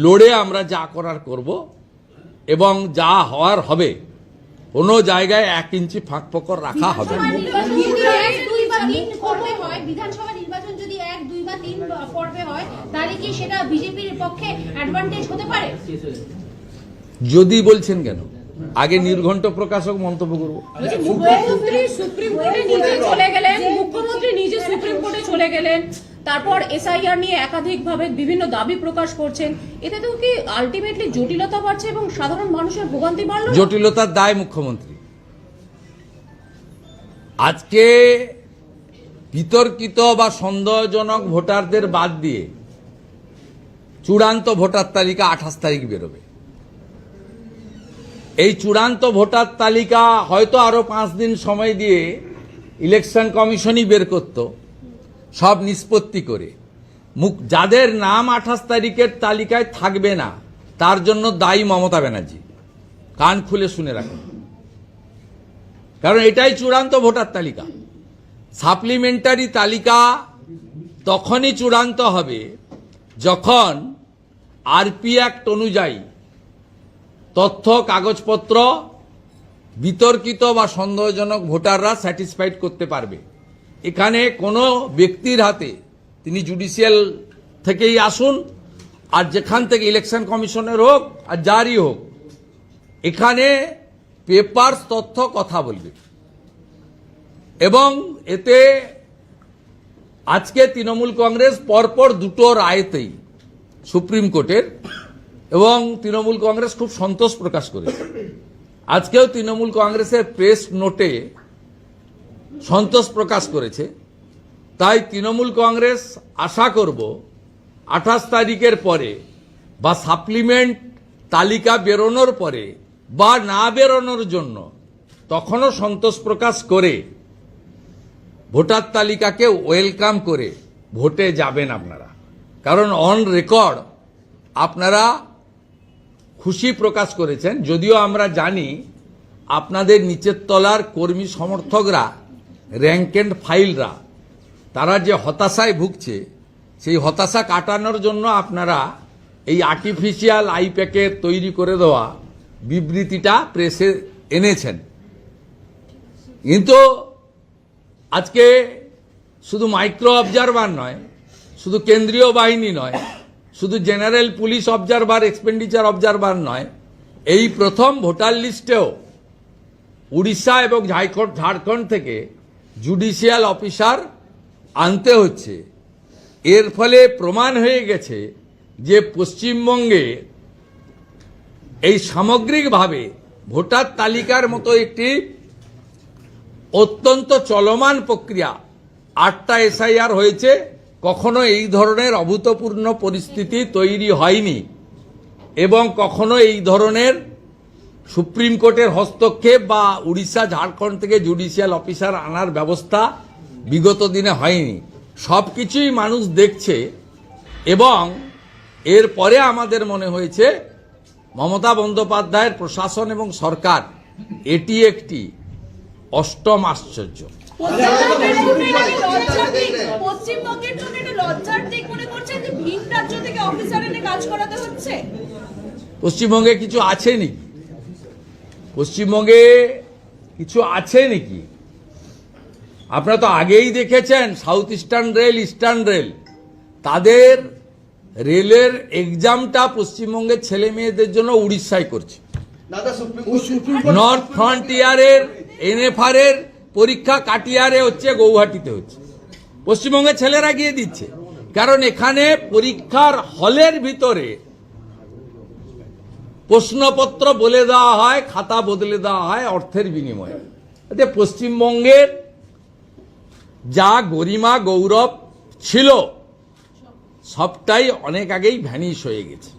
লড়ে আমরা যা করার করব এবং যা হওয়ার হবে। কোনো জায়গায় 1 ইঞ্চি ফাঁক ফোকর রাখা হবে না। বিধানসভা নির্বাচন যদি 1, 2 বা 3 পর্বে হয় তাহলে কি সেটা বিজেপির পক্ষে অ্যাডভান্টেজ হতে পারে? যদি বলছেন কেন, আগে নির্ঘণ্ট প্রকাশক মন্তব্য করব। মুখ্যমন্ত্রী সুপ্রিম কোর্টে নিজে চলে গেলেন, মুখ্যমন্ত্রী নিজে সুপ্রিম কোর্টে চলে গেলেন, তারপর এসআইআর নিয়ে একাধিকভাবে বিভিন্ন দাবি প্রকাশ করছেন। এতে তো কি আলটিমেটলি জটিলতা বাড়ছে এবং সাধারণ মানুষের ভোগান্তি বাড়লো? জটিলতার দায় মুখ্যমন্ত্রী। আজকে বিতর্কিত বা সন্দেহজনক ভোটারদের বাদ দিয়ে চূড়ান্ত ভোটার তালিকা 28 তারিখ বেরোবে। এই চূড়ান্ত ভোটার তালিকা হয়তো আরো 5 দিন সময় দিয়ে ইলেকশন কমিশনই বের করত, সব নিষ্পত্তি করে। যাদের নাম 28 তারিখের তালিকায় থাকবে না তার জন্য দায়ী মমতা ব্যানার্জি। কান খুলে শুনে রাখুন, কারণ এটাই চূড়ান্ত ভোটার তালিকা। সাপ্লিমেন্টারি তালিকা তখনই চূড়ান্ত হবে যখন আরপি অ্যাক্ট অনুযায়ী তথ্য কাগজপত্র বিতর্কিত বা সন্দেহজনক ভোটাররা স্যাটিসফাইড করতে পারবে। এখানে কোনো ব্যক্তির হাতে, তিনি জুডিশিয়াল থেকেই আসুন আর যেখান থেকে ইলেকশন কমিশনের হোক আর যারই হোক, এখানে পেপারস তথ্য কথা বলবে। এবং এতে আজকে তৃণমূল কংগ্রেস পরপর 2টো রায়তেই সুপ্রিম কোর্টের, এবং তৃণমূল কংগ্রেস খুব সন্তোষ প্রকাশ করেছে। আজকেও তৃণমূল কংগ্রেসের প্রেস নোটে সন্তোষ প্রকাশ করেছে। তাই তৃণমূল কংগ্রেস আশা করব 28 তারিখের পরে বা সাপ্লিমেন্ট তালিকা বেরোনোর পরে বা না বেরোনোর জন্য তখনও সন্তোষ প্রকাশ করে ভোটার তালিকাকে ওয়েলকাম করে ভোটে যাবেন আপনারা। কারণ অন রেকর্ড আপনারা খুশি প্রকাশ করেছেন, যদিও আমরা জানি আপনাদের নিচের তলার কর্মী সমর্থকরা, র্যাঙ্ক এন্ড ফাইলরা, তারা যে হতাশায় ভুগছে, সেই হতাশা কাটানোর জন্য আপনারা এই আর্টিফিশিয়াল আইপ্যাকের তৈরি করে দেওয়া বিবৃতিটা প্রেসে এনেছেন। কিন্তু আজকে শুধু মাইক্রো অবজারভার নয়, শুধু কেন্দ্রীয় বাহিনী নয়, শুধু general police observer, expenditure observer নয়, এই প্রথম ভোটার লিস্টেও উড়িষ্যা এবং ঝাড়খণ্ড থেকে জুডিশিয়াল অফিসার আনতে হচ্ছে। এর ফলে প্রমাণ হয়ে গেছে যে পশ্চিমবঙ্গে এই সামগ্রিকভাবে ভোটার তালিকার মতো একটি অত্যন্ত চলমান প্রক্রিয়া, 8টা এসআইআর হয়েছে, কখনো এই ধরনের অভূতপূর্ণ পরিস্থিতি তৈরি হয়নি এবং কখনো এই ধরনের সুপ্রিম কোর্টের হস্তক্ষেপ বা উড়িষ্যা ঝাড়খণ্ড থেকে জুডিশিয়াল অফিসার আনার ব্যবস্থা বিগত দিনে হয়নি। সবকিছুই মানুষ দেখছে এবং এরপরে আমাদের মনে হয়েছে মমতা বন্দ্যোপাধ্যায়ের প্রশাসন এবং সরকার এটি একটি অষ্টম আশ্চর্য। পশ্চিমবঙ্গের জন্য এটা লজ্জার দিক মনে করছেন যে ভিন রাজ্য থেকে অফিসার এনে কাজ করাতে হচ্ছে? পশ্চিমবঙ্গে কিছু আছে নাকি? পশ্চিমবঙ্গে কিছু আছে নাকি? আপনারা তো আগেই দেখেছেন south eastern rail, eastern rail, তাদের রেলের এক্সামটা পশ্চিমবঙ্গের ছেলে মেয়েদের জন্য উড়িষ্যায় করছে। নর্থ ফ্রন্টিয়ারের এনএফআর এর পরীক্ষা কাটিয়ারে হচ্ছে, গৌহাটিতে হচ্ছে। পশ্চিমবঙ্গের ছেলেরা গিয়ে দিচ্ছে, কারণ এখানে পরীক্ষার হলের ভিতরে প্রশ্নপত্র বলে দেওয়া হয়, খাতা বদলে দেওয়া হয় অর্থের বিনিময়ে। পশ্চিমবঙ্গের যা গরিমা গৌরব ছিল সবটাই অনেক আগেই ভ্যানিশ হয়ে গেছে।